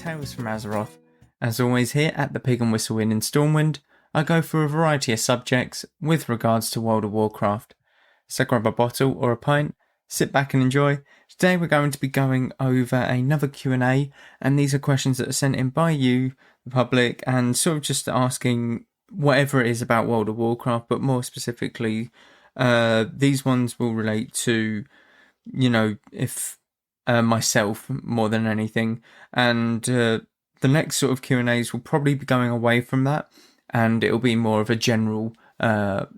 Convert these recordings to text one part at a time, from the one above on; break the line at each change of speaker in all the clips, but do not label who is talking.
Tales from Azeroth. As always here at the Pig and Whistle Inn in Stormwind, I go through a variety of subjects with regards to World of Warcraft. So grab a bottle or a pint, sit back and enjoy. Today we're going to be going over another Q&A, and these are questions that are sent in by you, the public, and sort of just asking whatever it is about World of Warcraft, but more specifically, these ones will relate to, if myself more than anything, and the next sort of Q&As will probably be going away from that, and it'll be more of a general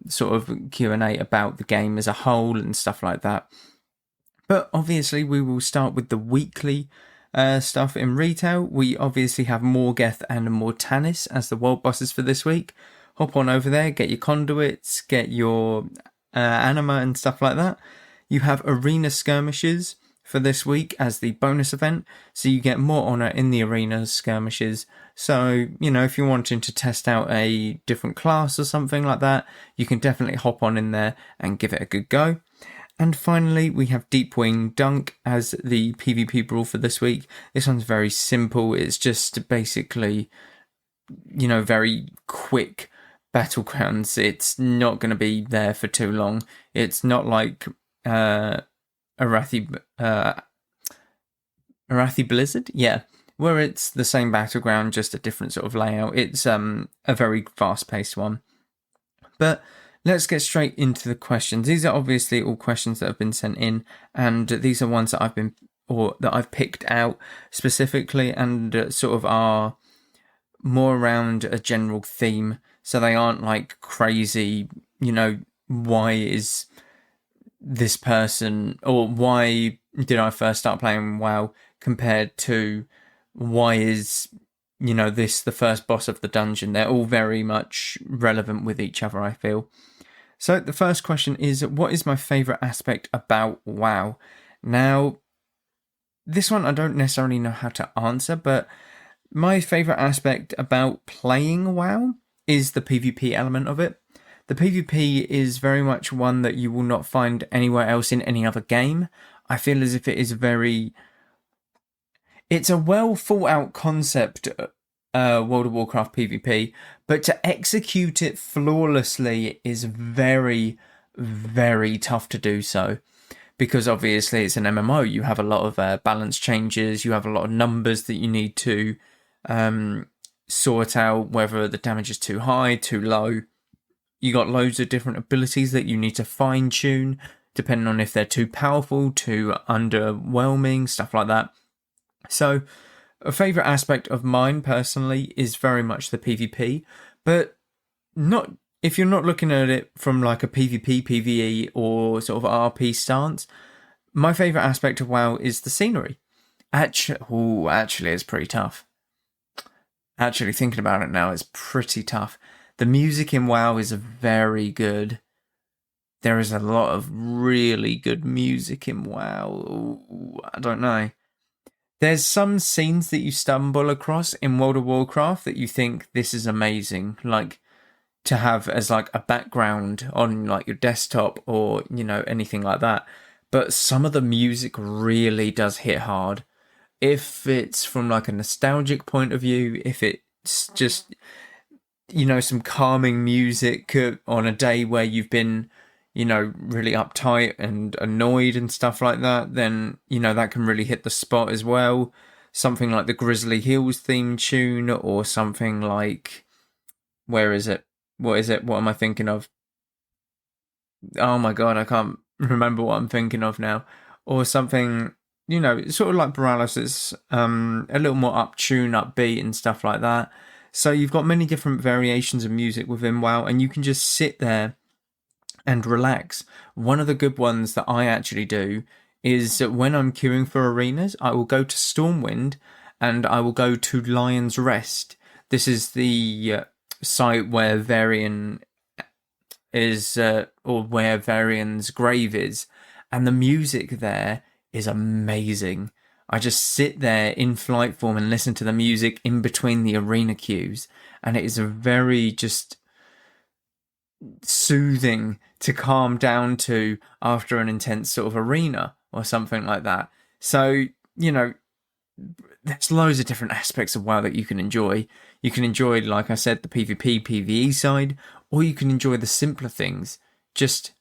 sort of Q&A about the game as a whole and stuff like that. But obviously we will start with the weekly stuff in retail. We obviously have Morgeth and Mortanis as the world bosses for this week. Hop on over there, get your conduits, get your anima and stuff like that. You have arena skirmishes for this week as the bonus event, so you get more honour in the arena skirmishes. So, if you're wanting to test out a different class or something like that, you can definitely hop on in there and give it a good go. And finally, we have Deepwing Dunk as the PvP brawl for this week. This one's very simple. It's just basically, very quick battlegrounds. It's not going to be there for too long. It's not like Arathi Blizzard, where it's the same battleground, just a different sort of layout. It's a very fast-paced one. But let's get straight into the questions. These are obviously all questions that have been sent in, and these are ones that I've picked out specifically, and sort of are more around a general theme. So they aren't like crazy, why is this person, or why did I first start playing WoW, compared to why is, this the first boss of the dungeon. They're all very much relevant with each other, I feel. So the first question is, what is my favourite aspect about WoW? Now, this one I don't necessarily know how to answer, but my favourite aspect about playing WoW is the PvP element of it. The PvP is very much one that you will not find anywhere else in any other game. I feel as if it's a well thought out concept, World of Warcraft PvP, but to execute it flawlessly is very, very tough to do so. Because obviously it's an MMO, you have a lot of balance changes, you have a lot of numbers that you need to sort out, whether the damage is too high, too low. You got loads of different abilities that you need to fine tune, depending on if they're too powerful, too underwhelming, stuff like that. So, a favourite aspect of mine personally is very much the PvP, but not if you're not looking at it from like a PvP, PvE or sort of RP stance. My favourite aspect of WoW is the scenery. Actually, it's pretty tough. Actually, thinking about it now, it's pretty tough. The music in WoW is very good. There is a lot of really good music in WoW. Ooh, I don't know. There's some scenes that you stumble across in World of Warcraft that you think, this is amazing. Like, to have as like a background on like your desktop or, anything like that. But some of the music really does hit hard. If it's from like a nostalgic point of view, if it's just, some calming music on a day where you've been, really uptight and annoyed and stuff like that, then, that can really hit the spot as well. Something like the Grizzly Hills theme tune, or something like, where is it? What is it? What am I thinking of? Oh my god, I can't remember what I'm thinking of now. Or something, sort of like Borealis, it's a little more upbeat and stuff like that. So you've got many different variations of music within WoW, and you can just sit there and relax. One of the good ones that I actually do is that when I'm queuing for arenas, I will go to Stormwind and I will go to Lion's Rest. This is the site where Varian is, or where Varian's grave is, and the music there is amazing. I just sit there in flight form and listen to the music in between the arena queues, and it is a very just soothing to calm down to after an intense sort of arena or something like that. So, there's loads of different aspects of WoW that you can enjoy. You can enjoy, like I said, the PvP, PvE side, or you can enjoy the simpler things, just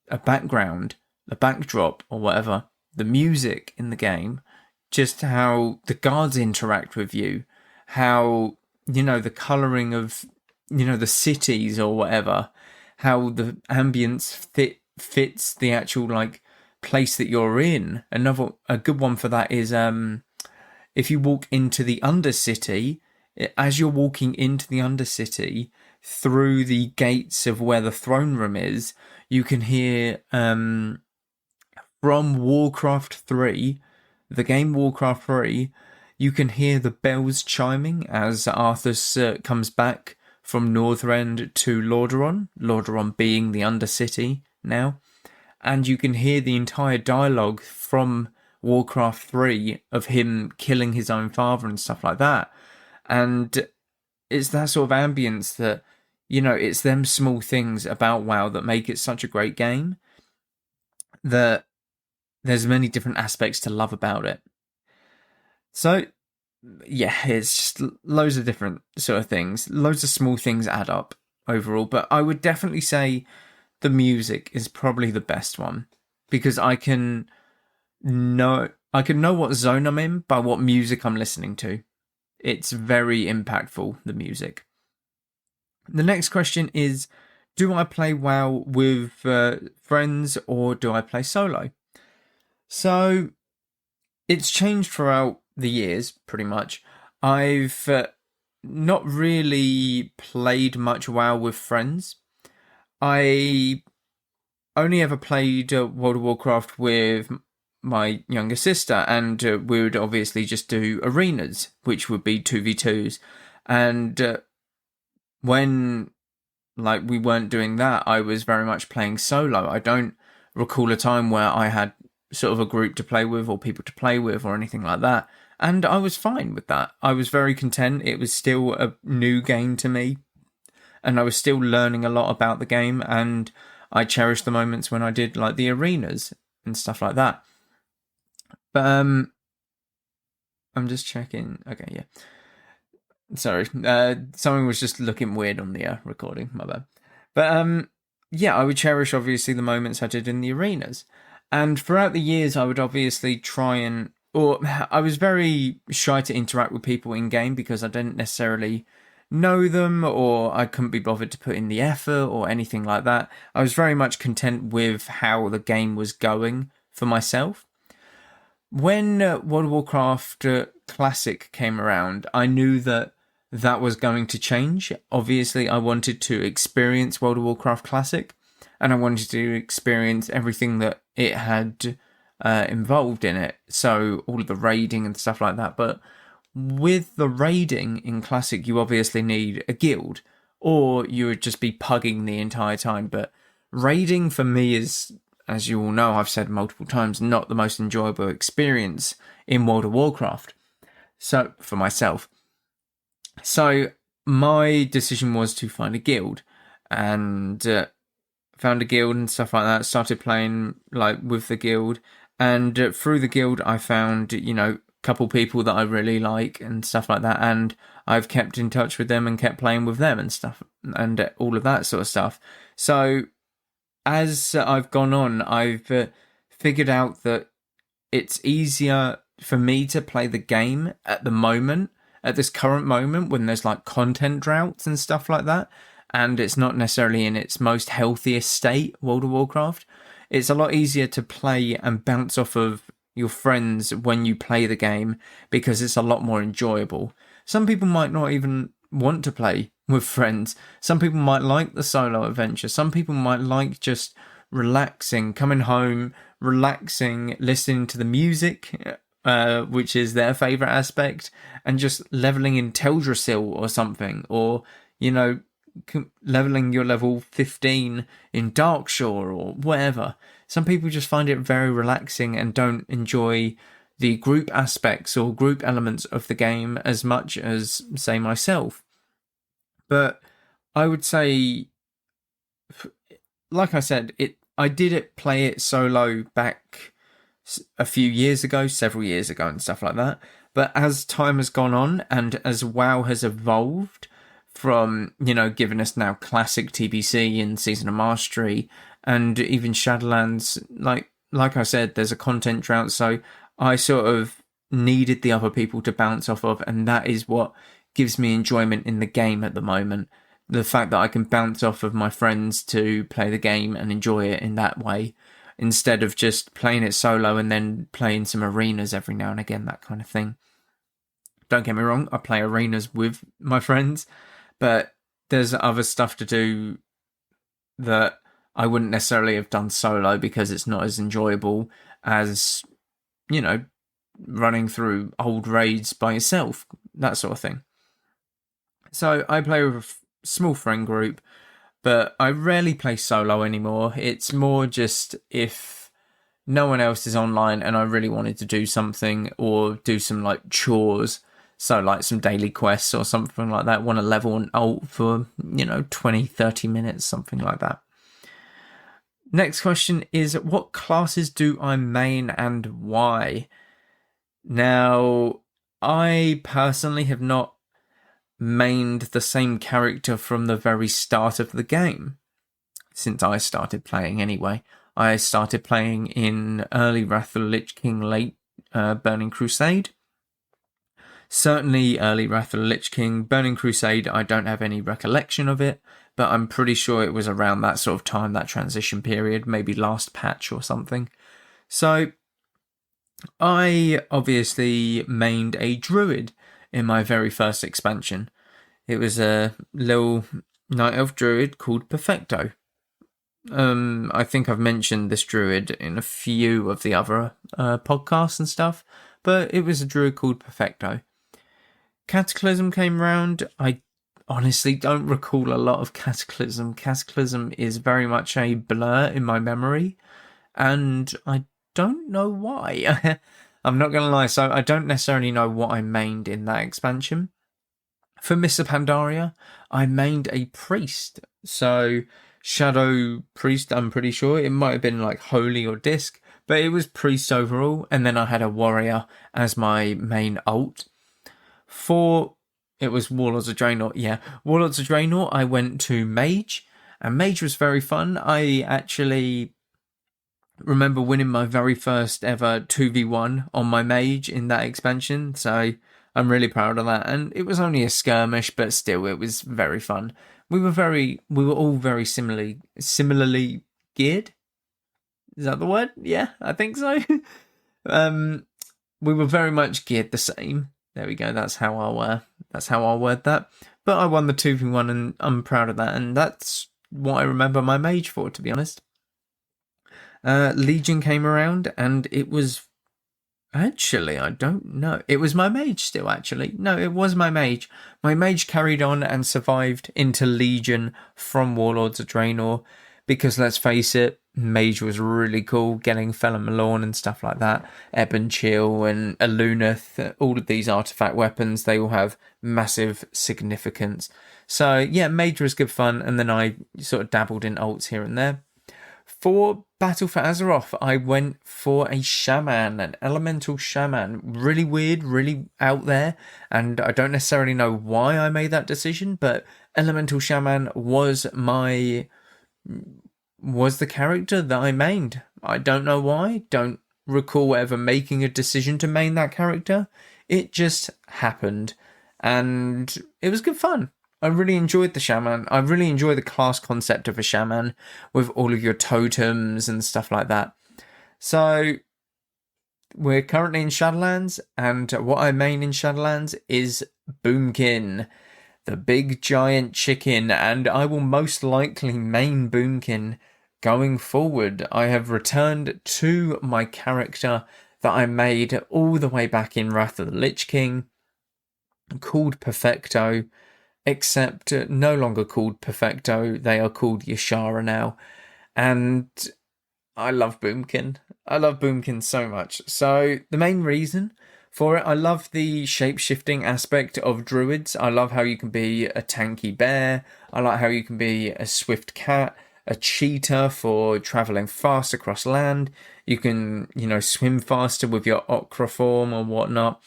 a background, a backdrop, or whatever, the music in the game, just how the guards interact with you, how, the colouring of, the cities or whatever, how the ambience fits the actual, like, place that you're in. A good one for that is, if you walk into the Undercity, as you're walking into the Undercity, through the gates of where the throne room is, you can hear, from Warcraft 3, the game Warcraft 3, you can hear the bells chiming as Arthas comes back from Northrend to Lordaeron, Lordaeron being the Undercity now, and you can hear the entire dialogue from Warcraft 3 of him killing his own father and stuff like that. And it's that sort of ambience that, it's them small things about WoW that make it such a great game, that there's many different aspects to love about it. So, yeah, it's just loads of different sort of things. Loads of small things add up overall, but I would definitely say the music is probably the best one, because I can know what zone I'm in by what music I'm listening to. It's very impactful, the music. The next question is, do I play WoW with friends or do I play solo? So it's changed throughout the years, pretty much. I've not really played much WoW with friends. I only ever played World of Warcraft with my younger sister, and we would obviously just do arenas, which would be 2v2s. And when we weren't doing that, I was very much playing solo. I don't recall a time where I had sort of a group to play with or people to play with or anything like that. And I was fine with that. I was very content. It was still a new game to me, and I was still learning a lot about the game, and I cherished the moments when I did like the arenas and stuff like that. But I'm just checking. Okay, yeah. Sorry, something was just looking weird on the recording. My bad. But yeah, I would cherish obviously the moments I did in the arenas, and throughout the years, I would obviously I was very shy to interact with people in game because I didn't necessarily know them, or I couldn't be bothered to put in the effort or anything like that. I was very much content with how the game was going for myself. When World of Warcraft Classic came around, I knew that was going to change. Obviously, I wanted to experience World of Warcraft Classic, and I wanted to experience everything that it had involved in it. So all of the raiding and stuff like that. But with the raiding in Classic, you obviously need a guild, or you would just be pugging the entire time. But raiding for me is, as you all know, I've said multiple times, not the most enjoyable experience in World of Warcraft. So, for myself. So, my decision was to find a guild, and found a guild and stuff like that, started playing with the guild, and through the guild I found, a couple people that I really like and stuff like that, and I've kept in touch with them and kept playing with them and stuff, and all of that sort of stuff. So, as I've gone on, I've figured out that it's easier for me to play the game at this current moment, when there's content droughts and stuff like that, and it's not necessarily in its most healthiest state, World of Warcraft. It's a lot easier to play and bounce off of your friends when you play the game, because it's a lot more enjoyable. Some people might not even want to play with friends. Some people might like the solo adventure. Some people might like just relaxing, coming home, relaxing, listening to the music, which is their favourite aspect, and just levelling in Teldrassil or something, or, leveling your level 15 in Darkshore or whatever. Some people just find it very relaxing and don't enjoy the group aspects or group elements of the game as much as, say, myself. But I would say, like I said, I did play it solo back a few years ago, several years ago, and stuff like that. But as time has gone on and as WoW has evolved from, giving us now classic TBC and Season of Mastery and even Shadowlands, like I said, there's a content drought, so I sort of needed the other people to bounce off of, and that is what gives me enjoyment in the game at the moment. The fact that I can bounce off of my friends to play the game and enjoy it in that way, instead of just playing it solo and then playing some arenas every now and again, that kind of thing. Don't get me wrong, I play arenas with my friends, but there's other stuff to do that I wouldn't necessarily have done solo because it's not as enjoyable as, running through old raids by yourself, that sort of thing. So I play with a small friend group, but I rarely play solo anymore. It's more just if no one else is online and I really wanted to do something or do some chores, so like some daily quests or something like that, want to level an ult for, 20, 30 minutes, something like that. Next question is, what classes do I main and why? Now, I personally have not mained the same character from the very start of the game, since I started playing anyway. I started playing in early Wrath of the Lich King, late Burning Crusade. Certainly early Wrath of the Lich King. Burning Crusade, I don't have any recollection of it, but I'm pretty sure it was around that sort of time, that transition period, maybe last patch or something. So I obviously mained a druid in my very first expansion. It was a little night elf druid called Perfecto. I think I've mentioned this druid in a few of the other podcasts and stuff, but it was a druid called Perfecto. Cataclysm came round. I honestly don't recall a lot of Cataclysm. Cataclysm is very much a blur in my memory, and I don't know why. I'm not going to lie, so I don't necessarily know what I mained in that expansion. For Mists of Pandaria, I mained a priest. So, Shadow Priest, I'm pretty sure. It might have been Holy or Disc, but it was priest overall. And then I had a warrior as my main ult. It was Warlords of Draenor. Yeah, Warlords of Draenor, I went to Mage. And Mage was very fun. I actually remember winning my very first ever 2v1 on my Mage in that expansion. So I'm really proud of that. And it was only a skirmish, but still, it was very fun. We were all very similarly geared. Is that the word? Yeah, I think so. We were very much geared the same. There we go. That's how I'll word that. But I won the 2v1 and I'm proud of that. And that's what I remember my Mage for, to be honest. Legion came around and it was... Actually, I don't know. It was my Mage still, actually. No, it was my Mage. My Mage carried on and survived into Legion from Warlords of Draenor. Because, let's face it, Mage was really cool, getting Felon Malorn and stuff like that. Ebb and Chill and Alunith, all of these artifact weapons, they all have massive significance. So, yeah, Mage was good fun, and then I sort of dabbled in ults here and there. For Battle for Azeroth, I went for a shaman, an elemental shaman. Really weird, really out there, and I don't necessarily know why I made that decision, but elemental shaman was the character that I mained. I don't know why, don't recall ever making a decision to main that character. It just happened, and it was good fun. I really enjoyed the shaman. I really enjoy the class concept of a shaman with all of your totems and stuff like that. So we're currently in Shadowlands, and what I main in Shadowlands is Boomkin, the big giant chicken, and I will most likely main Boomkin going forward. I have returned to my character that I made all the way back in Wrath of the Lich King, called Perfecto. Except no longer called Perfecto, they are called Yashara now. And I love Boomkin. I love Boomkin so much. So the main reason for it, I love the shape-shifting aspect of druids. I love how you can be a tanky bear. I like how you can be a swift cat. a cheetah for traveling fast across land. You can, swim faster with your ochra form or whatnot.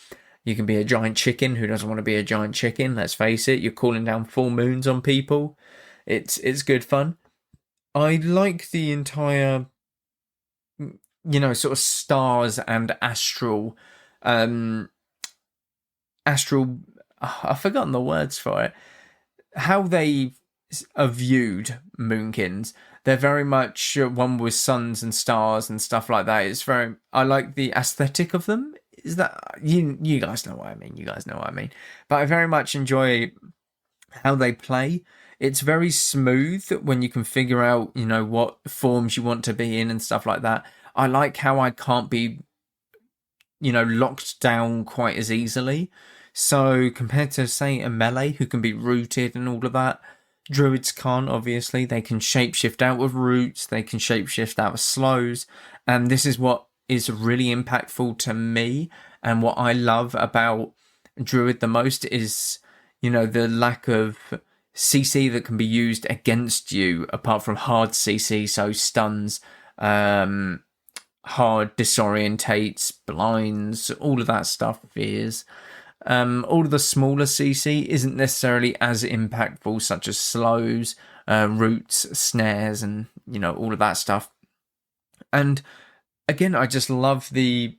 You can be a giant chicken. Who doesn't want to be a giant chicken? Let's face it. You're calling down full moons on people. It's good fun. I like the entire, sort of stars and astral. I've forgotten the words for it. How they are viewed, Moonkins. They're very much one with suns and stars and stuff like that. I like the aesthetic of them. Is that you guys know what I mean? You guys know what I mean. But I very much enjoy how they play. It's very smooth when you can figure out, what forms you want to be in and stuff like that. I like how I can't be, locked down quite as easily. So compared to, say, a melee who can be rooted and all of that, druids can't, obviously. They can shapeshift out of roots, they can shapeshift out of slows, and this is what is really impactful to me, and what I love about druid the most is, the lack of CC that can be used against you, apart from hard CC, so stuns, hard disorientates, blinds, all of that stuff is. All of the smaller CC isn't necessarily as impactful, such as slows, roots, snares, and, all of that stuff. And again, I just love the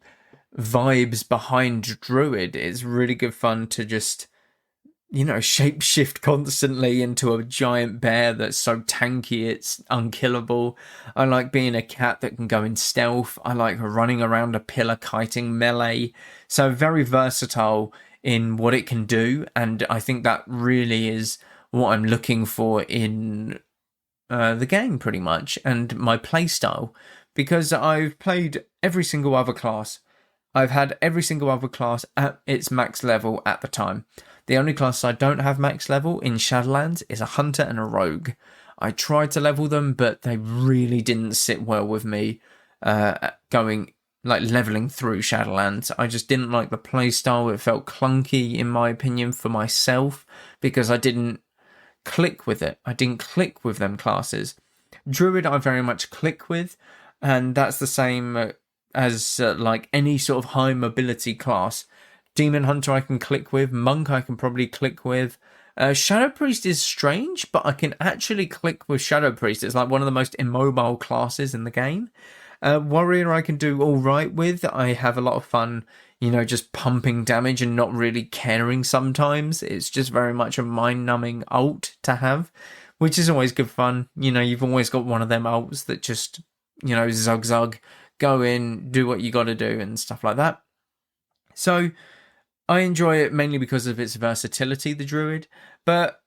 vibes behind druid. It's really good fun to just, shapeshift constantly into a giant bear that's so tanky it's unkillable. I like being a cat that can go in stealth. I like running around a pillar kiting melee. So very versatile in what it can do, and I think that really is what I'm looking for in the game, pretty much, and my playstyle, because I've played every single other class. I've had every single other class at its max level at the time. The only class I don't have max level in Shadowlands is a hunter and a rogue. I tried to level them, but they really didn't sit well with me leveling through Shadowlands. I just didn't like the playstyle. It felt clunky, in my opinion, for myself, because I didn't click with it. I didn't click with them classes. Druid I very much click with, and that's the same as any sort of high mobility class. Demon Hunter I can click with, Monk I can probably click with. Shadow Priest is strange, but I can actually click with Shadow Priest. It's like one of the most immobile classes in the game. Warrior I can do all right with. I have a lot of fun, just pumping damage and not really caring sometimes. It's just very much a mind-numbing ult to have, which is always good fun. You've always got one of them ults that just, zug, go in, do what you got to do and stuff like that. So I enjoy it mainly because of its versatility, the druid, but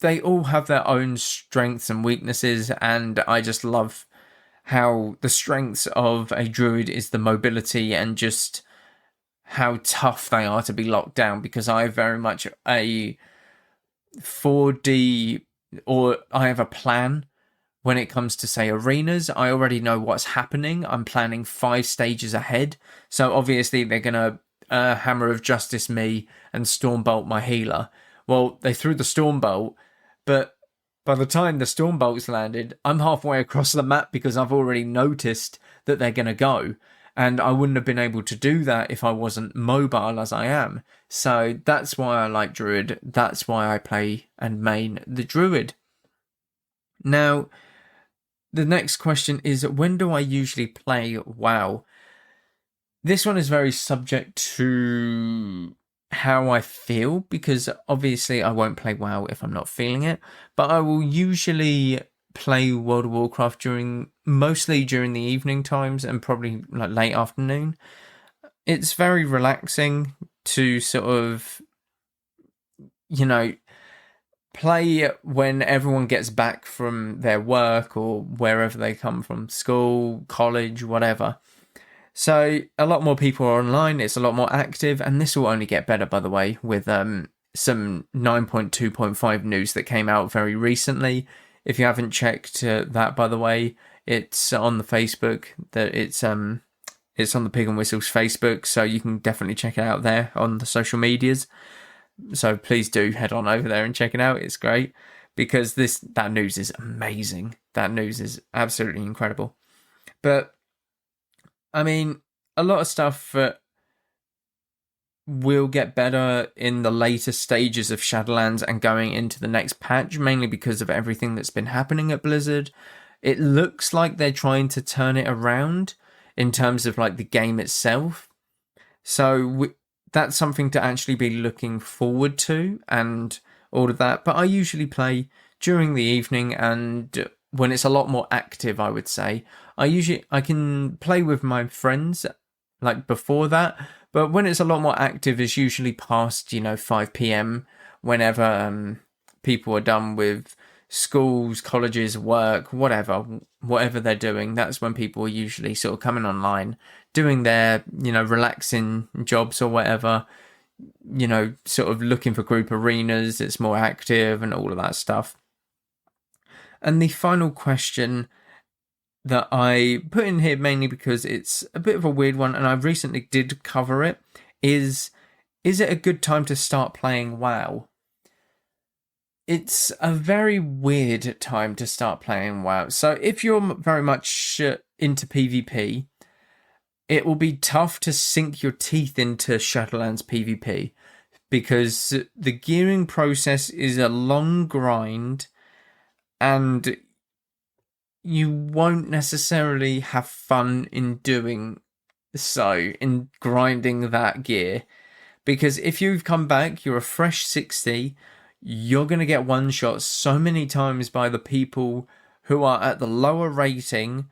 they all have their own strengths and weaknesses, and I just love how the strengths of a druid is the mobility and just how tough they are to be locked down, because I have very much a 4D, or I have a plan when it comes to, say, arenas. I already know what's happening. I'm planning 5 stages ahead. So obviously they're going to Hammer of Justice me and Stormbolt my healer. Well, they threw the Stormbolt, but by the time the Stormbolt's landed, I'm halfway across the map because I've already noticed that they're going to go. And I wouldn't have been able to do that if I wasn't mobile as I am. So that's why I like Druid. That's why I play and main the Druid. Now, the next question is, when do I usually play WoW? This one is very subject to how I feel, because obviously I won't play WoW if I'm not feeling it, but I will usually play World of Warcraft mostly during the evening times and probably late afternoon. It's very relaxing to sort of, play when everyone gets back from their work or wherever they come from, school, college, whatever. So a lot more people are online, it's a lot more active, and this will only get better, by the way, with some 9.2.5 news that came out very recently. If you haven't checked that, by the way, it's on the Facebook, it's on the Pig and Whistles Facebook, so you can definitely check it out there on the social medias. So please do head on over there and check it out, it's great. because that news is amazing. That news is absolutely incredible. But I mean, a lot of stuff will get better in the later stages of Shadowlands and going into the next patch, mainly because of everything that's been happening at Blizzard. It looks like they're trying to turn it around in terms of like the game itself. So that's something to actually be looking forward to and all of that. But I usually play during the evening, and when it's a lot more active, I would say. I can play with my friends like before that, but when it's a lot more active, it's usually past 5 p.m. whenever people are done with schools, colleges, work, whatever they're doing. That's when people are usually sort of coming online, doing their relaxing jobs or whatever, sort of looking for group arenas. It's more active and all of that stuff. And the final question that I put in here mainly because it's a bit of a weird one, and I recently did cover it, is it a good time to start playing WoW? It's a very weird time to start playing WoW. So if you're very much into PvP, it will be tough to sink your teeth into Shadowlands PvP because the gearing process is a long grind, and you won't necessarily have fun in doing so, in grinding that gear. Because if you've come back, you're a fresh 60, you're going to get one-shot so many times by the people who are at the lower rating.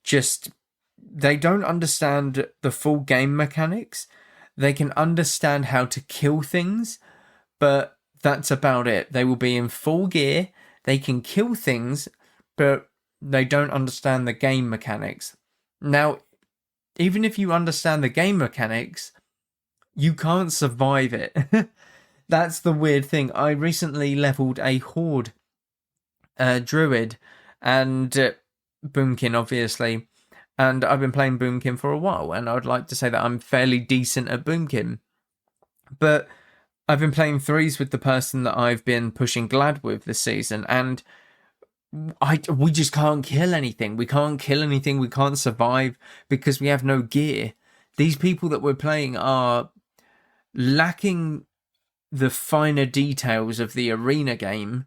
Just, they don't understand the full game mechanics. They can understand how to kill things, but that's about it. They will be in full gear, they can kill things, but they don't understand the game mechanics. Now, even if you understand the game mechanics, you can't survive it. That's the weird thing. I recently leveled a Horde Druid and Boomkin, obviously. And I've been playing Boomkin for a while, and I would like to say that I'm fairly decent at Boomkin. But I've been playing threes with the person that I've been pushing Glad with this season, and we just can't kill anything. We can't kill anything. We can't survive because we have no gear. These people that we're playing are lacking the finer details of the arena game,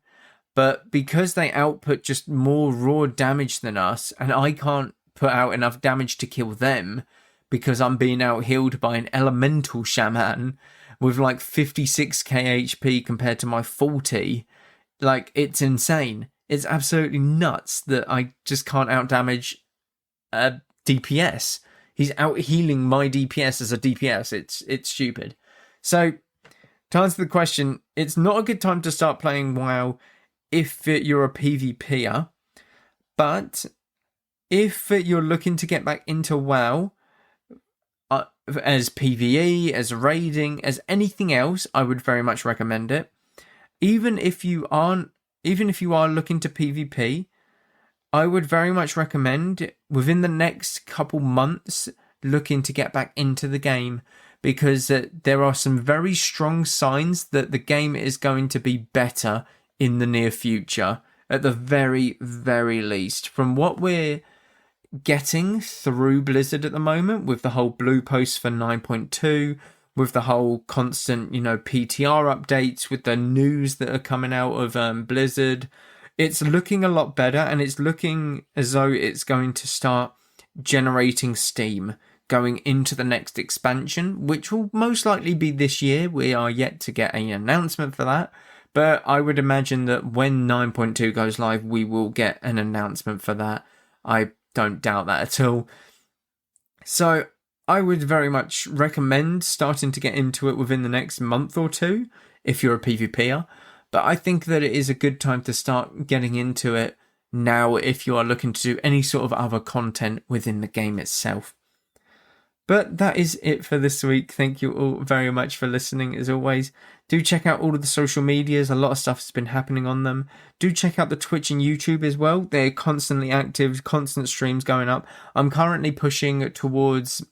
but because they output just more raw damage than us, and I can't put out enough damage to kill them because I'm being out-healed by an elemental shaman with like 56k HP compared to my 40, like, it's insane. It's absolutely nuts that I just can't out-damage a DPS. He's out-healing my DPS as a DPS. It's stupid. So, to answer the question, it's not a good time to start playing WoW if you're a PvPer, but if you're looking to get back into WoW as PvE, as raiding, as anything else, I would very much recommend it. Even if you are looking to PvP, I would very much recommend within the next couple months looking to get back into the game, because there are some very strong signs that the game is going to be better in the near future, at the very, very least. From what we're getting through Blizzard at the moment, with the whole blue post for 9.2, with the whole constant, PTR updates, with the news that are coming out of Blizzard, it's looking a lot better, and it's looking as though it's going to start generating steam going into the next expansion, which will most likely be this year. We are yet to get an announcement for that, but I would imagine that when 9.2 goes live, we will get an announcement for that. I don't doubt that at all. So I would very much recommend starting to get into it within the next month or two if you're a PvPer, but I think that it is a good time to start getting into it now if you are looking to do any sort of other content within the game itself. But that is it for this week. Thank you all very much for listening, as always. Do check out all of the social medias. A lot of stuff has been happening on them. Do check out the Twitch and YouTube as well. They're constantly active, constant streams going up. I'm currently pushing towards,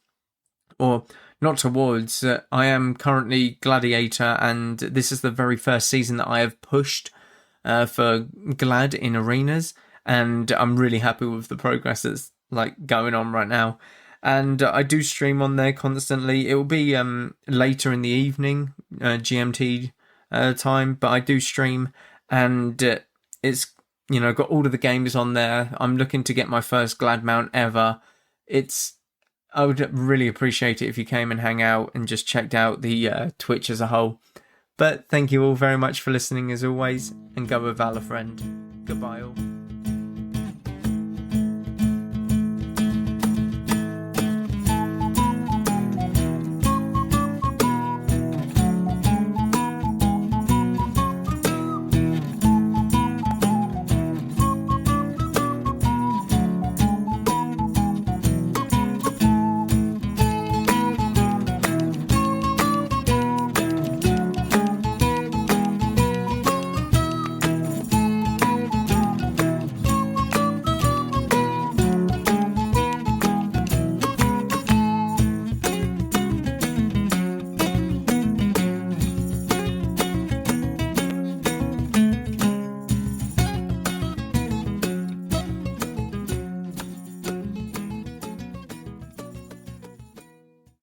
or not towards, I am currently Gladiator, and this is the very first season that I have pushed for Glad in arenas, and I'm really happy with the progress that's like going on right now. And I do stream on there constantly. It will be later in the evening, GMT time, but I do stream, and it's got all of the games on there. I'm looking to get my first Glad mount ever. I would really appreciate it if you came and hang out and just checked out the Twitch as a whole. But thank you all very much for listening as always, and go with Valor, friend. Goodbye all.